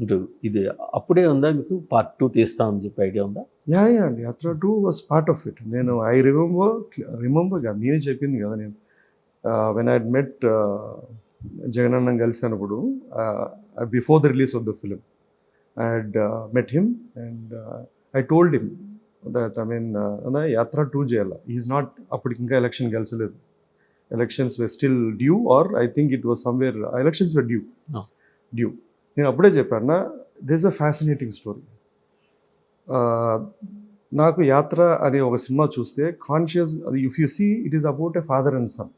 మీరు ఇది అప్పుడే ఉందా మీకు పార్ట్ 2 తీస్తామని చెప్పి ఐడియా ఉందా? అండి. యాత్ర 2 వాస్ పార్ట్ ఆఫ్ ఇట్. నేను ఐ రిమెంబర్ కాదు, నేనే చెప్పింది కదా నేను. వెన్ ఐ మెట్ జగనన్నని కలిసినప్పుడు, before the release of the film I had met him and I told him that అన్న యాత్ర 2 చేయాలి. ఈజ్ నాట్, అప్పటికి ఇంకా ఎలక్షన్ గెలిచలేదు. Elections were still due, or I think it was somewhere elections were due. నేను అప్పుడే చెప్పాను, this is a fascinating story. నాకు యాత్ర అనే ఒక సినిమా చూస్తే conscious, if you see it is about a father and son.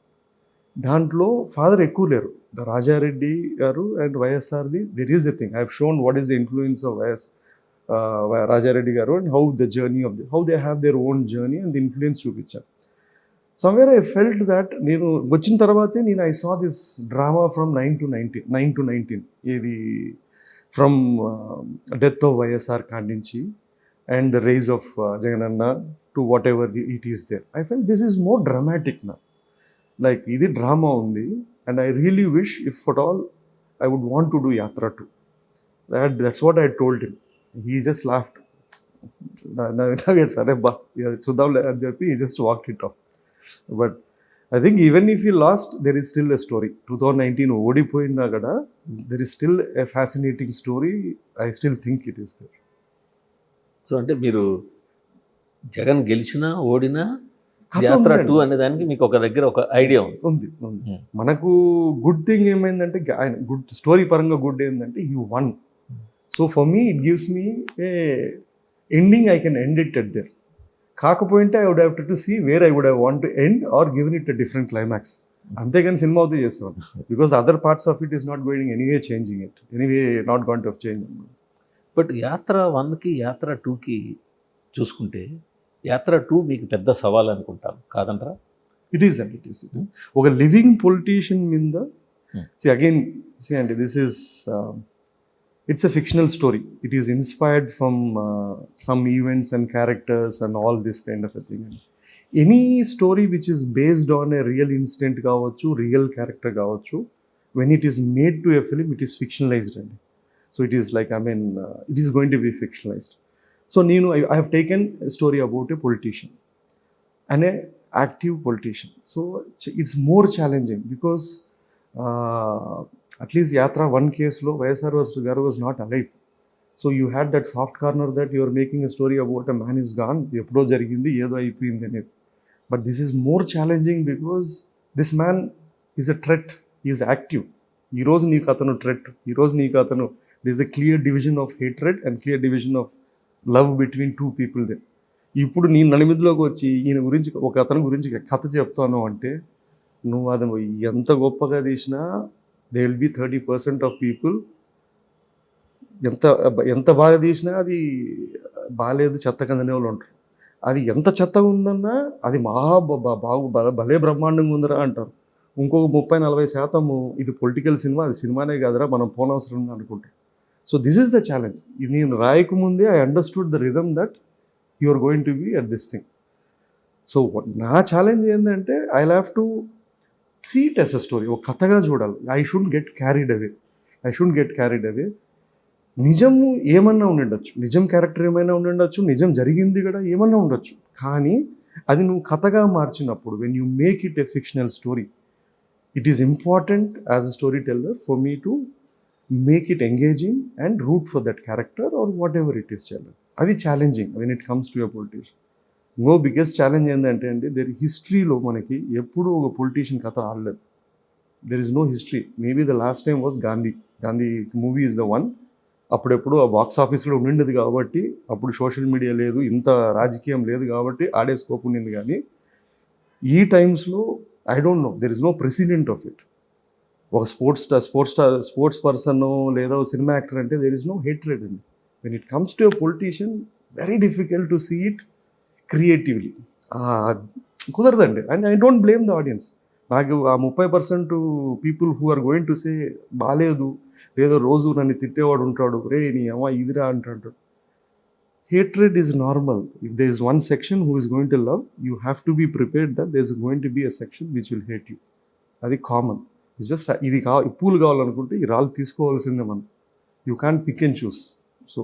దాంట్లో ఫాదర్ ఎక్కువ లేరు. ద రాజారెడ్డి గారు అండ్ వైఎస్ఆర్ది, there is the thing. I have shown what is the influence of Rajareddy గారు and how the journey of how they have their own journey and the influence చూపించారు. Somewhere I felt that, నేను వచ్చిన తర్వాతే నేను I saw this drama from 9 to 19 ఇది from death of YSR కాడి నుంచి and the rise of Jagananna to whatever ever it is దేర్. I felt this is more dramatic నా. లైక్ ఇది డ్రామా ఉంది and I really wish if at all I would want to do Yatra 2. That's what I told him. He just laughed. సరే బా చూద్దాంలే అని చెప్పి he just walked it off. But I think even if you lost, there is still a story. 2019 ఓడిపోయిందా కదా, there is still a fascinating story. I still think it is there. So అంటే మీరు జగన్ గెలిచినా ఓడినా యాత్ర 2 అనే దానికి మీకు ఒక దగ్గర ఒక ఐడియా ఉంది. మనకు గుడ్ థింగ్ ఏమైందంటే, ఆయన గుడ్ స్టోరీ పరంగా గుడ్ ఏంటంటే he won. So for me it gives me a ending, I can end it at there. కాకపోయింటే I would have to see where I would have want to end or given it a different climax. అంతేగాని సినిమా అవుతూ చేసేవాడు. Because other parts of it is not going anyway changing it, anyway not going to change. But Yatra 1కి యాత్ర 2కి చూసుకుంటే యాత్ర 2 మీకు పెద్ద సవాల్ అనుకుంటాను, కాదంటారా? It is and it is. ఒక లివింగ్ పొలిటీషియన్ మీద అగైన్ అండి, this is it's a fictional story. It is inspired from some events and characters and all this kind of a thing. Any story which is based on a real incident kavachu, real character kavachu, when it is made to a film, it is fictionalized. So it is like, it is going to be fictionalized. So I have taken a story about a politician and a active politician. So it's more challenging because at least Yatra 1 case lo YSR was not alive. So you had that soft corner that you are making a story about a man is gone, eppudo jarigindi edo ayipindi ane. But this is more challenging because this man is a threat. He is active. Ee roju neeku atanu threat, ee roju neeku atanu, there is a clear division of hatred and clear division of love between two people there. ఇప్పుడు నేను నడిమిదిలోకి వచ్చి ఈయన గురించి, ఒక అతని గురించి కథ చెప్తాను అంటే, నువ్వు అది ఎంత గొప్పగా తీసినా they will be 30% of people, ఎంత బాగా తీసినా అది బాగాలేదు, చెత్త కిందనే వాళ్ళు ఉంటారు. అది ఎంత చెత్తగా ఉందన్నా అది భలే బ్రహ్మాండంగా ఉందిరా అంటారు. ఇంకొక 30-40% ఇది పొలిటికల్ సినిమా, అది సినిమానే కాదురా, మనం పోనవసరం అనుకుంటారు. So this is the challenge. ఇది నేను రాయకముందే I understood the rhythm that you are going to be at this thing. So నా ఛాలెంజ్ ఏంటంటే I have to see it as a story. ఒక కథగా చూడాలి. I should get carried away. నిజం ఏమన్నా ఉండిండొచ్చు, నిజం క్యారెక్టర్ ఏమైనా ఉండిండొచ్చు, నిజం జరిగింది కూడా ఏమన్నా ఉండొచ్చు. కానీ అది నువ్వు కథగా మార్చినప్పుడు, when you make it a fictional story, it is important as a storyteller for me to make it engaging and root for that character or what ever it is challenge. అది challenging when it comes to a politician. ఇంకో biggest challenge ఏంటంటే అండి, హిస్టరీలో మనకి ఎప్పుడూ ఒక politician కథ ఆడలేదు. There is no history. Maybe the last time was Gandhi movie is the one. అప్పుడెప్పుడు ఆ బాక్స్ ఆఫీస్ కూడా ఉండిండదు కాబట్టి, అప్పుడు సోషల్ మీడియా లేదు, ఇంత రాజకీయం లేదు కాబట్టి ఆడే స్కోప్ ఉండింది. కానీ ఈ టైమ్స్లో I don't know, there is no president of it. ఒక స్పోర్ట్స్ పర్సన్ లేదా సినిమా యాక్టర్ అంటే దెర్ ఇస్ నో హేట్రెడ్ అండి. When it comes to a politician, very difficult to see it creatively. కుదరదండి. And I don't blame the audience. నాకు ఆ 30% people who are going to say బాగాలేదు, లేదో రోజు నన్ను తిట్టేవాడు ఉంటాడు, రే నీ అమ్మ ఇదిరా అంటాడు. Hatred is normal. If there is one section who is going to love, you have to be prepared that there is going to be a section which will hate you. అది కామన్. జస్ట్ ఇది పూలు కావాలనుకుంటే ఈ రాళ్ళు తీసుకోవాల్సిందే మనం. You can pick and choose. So